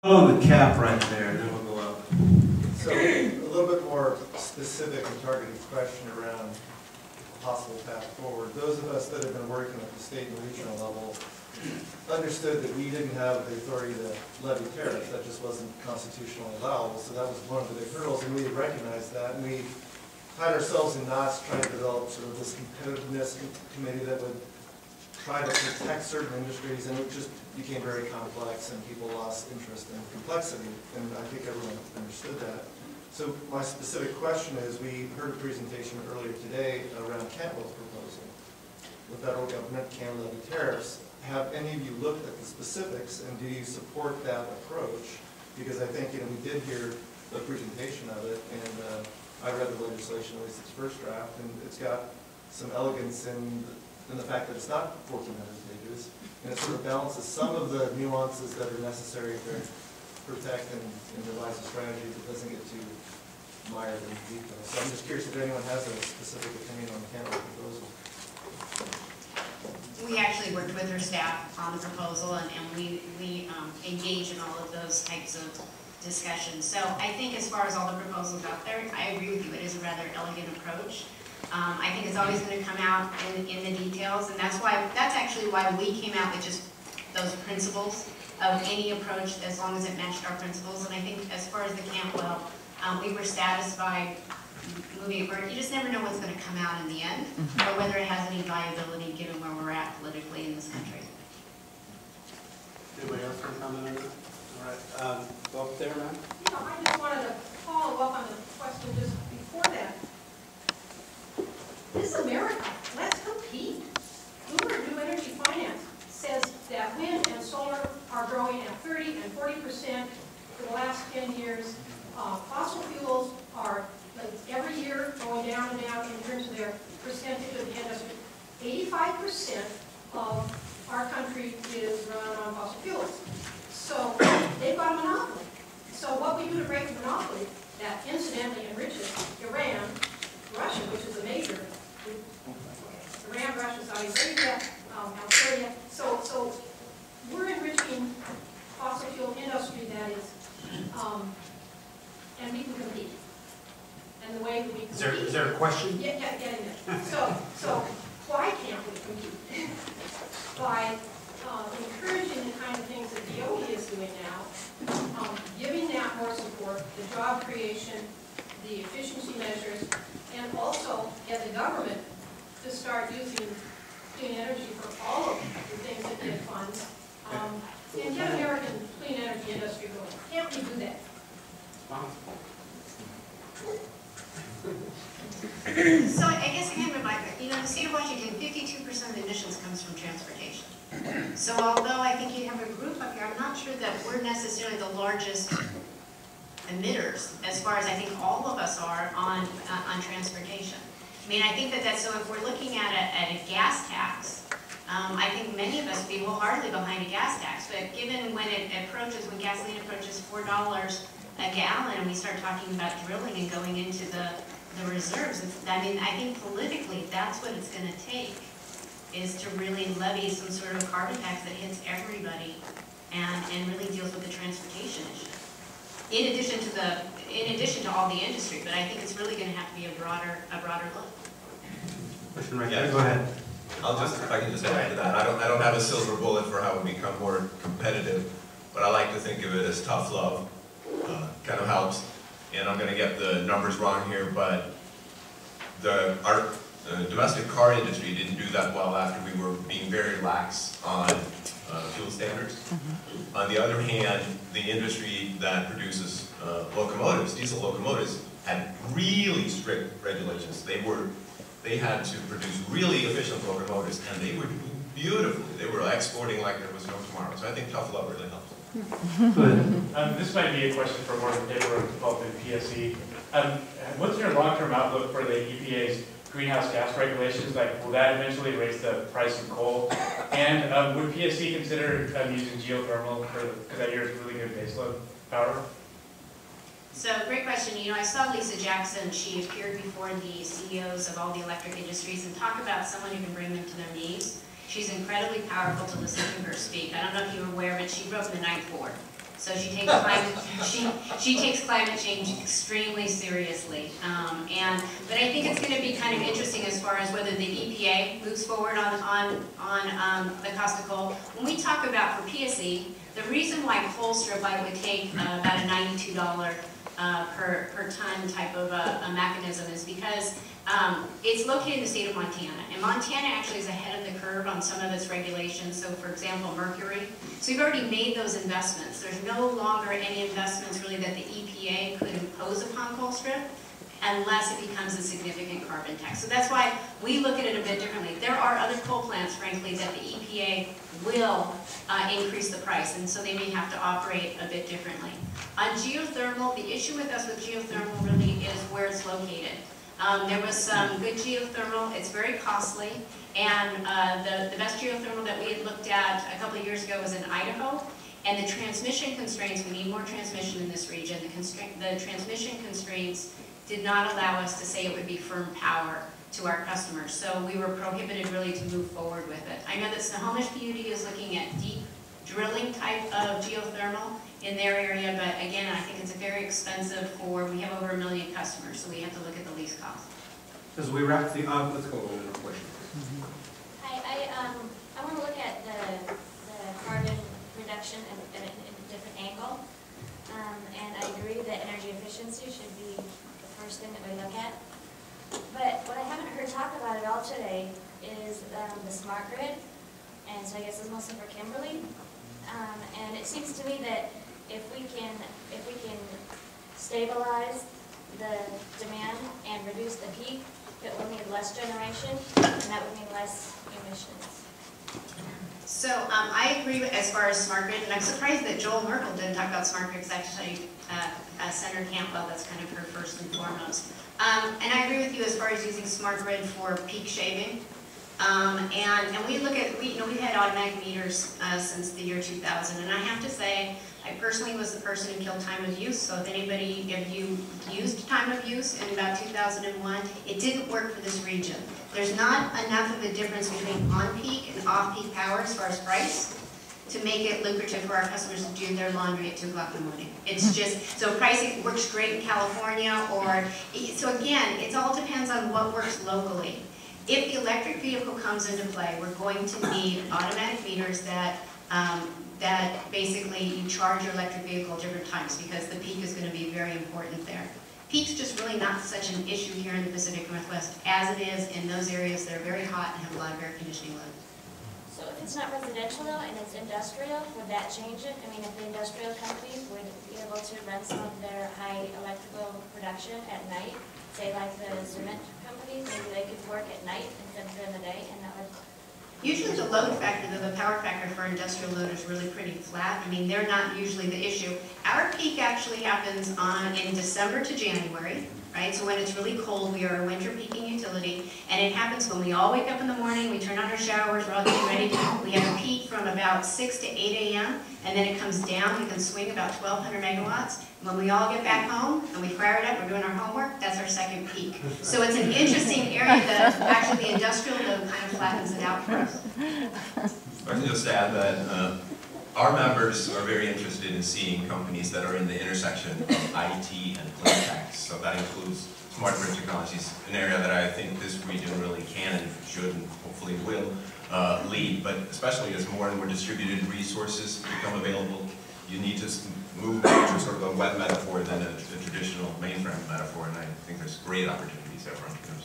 Oh, the cap right there, then we'll go up. So a little bit more specific and targeted question around a possible path forward. Those of us that have been working at the state and regional level understood that we didn't have the authority to levy tariffs. That just wasn't constitutionally allowable. So that was one of the big hurdles, and we recognized that. And we tied ourselves in knots trying to develop sort of this competitiveness committee that would try to protect certain industries, and it just became very complex, and people lost interest in complexity, and I think everyone understood that. So my specific question is, we heard a presentation earlier today around Cantwell's proposal. The federal government can levy tariffs. Have any of you looked at the specifics, and do you support that approach? Because I think, we did hear the presentation of it, and I read the legislation, at least its first draft, and it's got some elegance in the fact that it's not 1,400 pages, and it sort of balances some of the nuances that are necessary to protect and devise a strategy that doesn't get too mired in detail. So I'm just curious if anyone has a specific opinion on the Cantwell proposal. We actually worked with her staff on the proposal, and we engage in all of those types of discussions. So I think as far as all the proposals out there, I agree with you. It is a rather elegant approach. I think it's always going to come out in the details, and that's actually why we came out with just those principles of any approach as long as it matched our principles. And I think as far as the Cantwell, we were satisfied moving it forward. You just never know what's going to come out in the end, or whether it has any viability given where we're at politically in this country. Anybody else want to comment on that? All right, go up there, ma'am. I just wanted to follow up on the question just before that. This is America. Let's compete. Bloomberg New Energy Finance says that wind and solar are growing at 30 and 40% for the last 10 years. Fossil fuels are every year going down and down in terms of their percentage of the industry. 85% of our country is run on fossil fuels. So they've got a monopoly. So what we do to break the monopoly that incidentally enriches Iran, Russia, which is a major, Iran, Russia, Saudi Arabia, Algeria. So we're enriching fossil fuel industry that is, and we can compete. And the way that we compete. Is there a question? Yeah, getting there. So why can't we compete? By encouraging the kind of things that DOE is doing now, giving that more support, the job creation, the efficiency measures, and also as a government to start using clean energy for all of the things that get funds, and get American clean energy industry going. Can't we do that? So I guess again, the state of Washington, 52% of emissions comes from transportation. So although I think you have a group up here, I'm not sure that we're necessarily the largest emitters, as far as I think all of us are on transportation. I mean, I think that's so. If we're looking at a gas tax, I think many of us would be wholeheartedly behind a gas tax. But given when when gasoline approaches $4 a gallon, and we start talking about drilling and going into the reserves, I think politically that's what it's going to take, is to really levy some sort of carbon tax that hits everybody and really deals with the transportation issue. In addition to all the industry, but I think it's really going to have to be a broader look. Question right there. Go ahead. If I can just add to that. I don't have a silver bullet for how we become more competitive, but I like to think of it as tough love. Kind of helps. And I'm going to get the numbers wrong here, but our domestic car industry didn't do that well after we were being very lax on fuel standards. On the other hand, the industry that produces locomotives, diesel locomotives, had really strict regulations. They had to produce really efficient locomotives, and they were doing beautifully. They were exporting like there was no tomorrow. So I think tough love really helps. This might be a question for Morgan Taylor or Pulp and PSE. What's your long-term outlook for the EPA's greenhouse gas regulations? Like, will that eventually raise the price of coal? And would PSE consider using geothermal because that year is really good baseload power? So, great question. I saw Lisa Jackson. She appeared before the CEOs of all the electric industries and talk about someone who can bring them to their knees. She's incredibly powerful to listen to her speak. I don't know if you were aware, but she grew up in the Ninth Ward. So she takes climate, she takes climate change extremely seriously. But I think it's going to be kind of interesting as far as whether the EPA moves forward on the cost of coal. When we talk about for PSE, the reason why coal strip would take about a $92 per ton type of a mechanism is because it's located in the state of Montana, and Montana actually is ahead of the curve on some of its regulations. So for example, mercury. So we've already made those investments. There's no longer any investments really that the EPA could impose upon coal strip unless it becomes a significant carbon tax. So that's why we look at it a bit differently. There are other coal plants, frankly, that the EPA will increase the price, and so they may have to operate a bit differently. On geothermal, the issue with us with geothermal really is where it's located. There was some good geothermal. It's very costly, and the best geothermal that we had looked at a couple of years ago was in Idaho. And the transmission constraints, we need more transmission in this region. The transmission constraints did not allow us to say it would be firm power to our customers. So we were prohibited really to move forward with it. I know that Snohomish PUD is looking at deep drilling type of geothermal in their area, but again, I think it's very expensive we have over 1 million customers, so we have to look at the least cost. As we wrap the up, let's go over the question. Hi, I want to look at the carbon reduction at a different angle. And I agree that energy efficiency should be the first thing that we look at. But what I haven't heard talk about at all today is the smart grid. And so I guess this is mostly for Kimberly. And it seems to me that if we can stabilize the demand and reduce the peak, it will need less generation, and that would mean less emissions. So I agree as far as smart grid, and I'm surprised that Joel Merkel didn't talk about smart grid, because actually Senator Campbell, that's kind of her first and foremost. And I agree with you as far as using smart grid for peak shaving. And we look at, we've had automatic meters since the year 2000, and I have to say, I personally was the person who killed time of use. So if you used time of use in about 2001, it didn't work for this region. There's not enough of a difference between on-peak and off-peak power as far as price to make it lucrative for our customers to do their laundry at 2 o'clock in the morning. It's just, so pricing works great in California, so again, it all depends on what works locally. If the electric vehicle comes into play, we're going to need automatic meters that basically you charge your electric vehicle at different times, because the peak is going to be very important there. Peak's just really not such an issue here in the Pacific Northwest as it is in those areas that are very hot and have a lot of air conditioning load. So if it's not residential though, and it's industrial, would that change it? I mean, if the industrial companies would be able to run some of their high electrical production at night, say like the cement companies, maybe they could work at night instead of during the day, and that would... Usually the load factor, the power factor for industrial load is really pretty flat. I mean, they're not usually the issue. Our peak actually happens in December to January, right? So when it's really cold, we are a winter peaking utility, and it happens when we all wake up in the morning, we turn on our showers, we're all getting ready. We have a peak from about 6 to 8 a.m., and then it comes down. We can swing about 1,200 megawatts. When we all get back home and we fire it up, we're doing our homework, that's our second peak. So it's an interesting area that actually the industrial load kind of flattens it out for us. I can just add that our members are very interested in seeing companies that are in the intersection of IT and clean tech. So that includes smart grid technologies, an area that I think this region really can and should and hopefully will lead. But especially as more and more distributed resources become available, you need to move back to sort of a web metaphor than a traditional mainframe metaphor, and I think there's great opportunities there for entrepreneurs.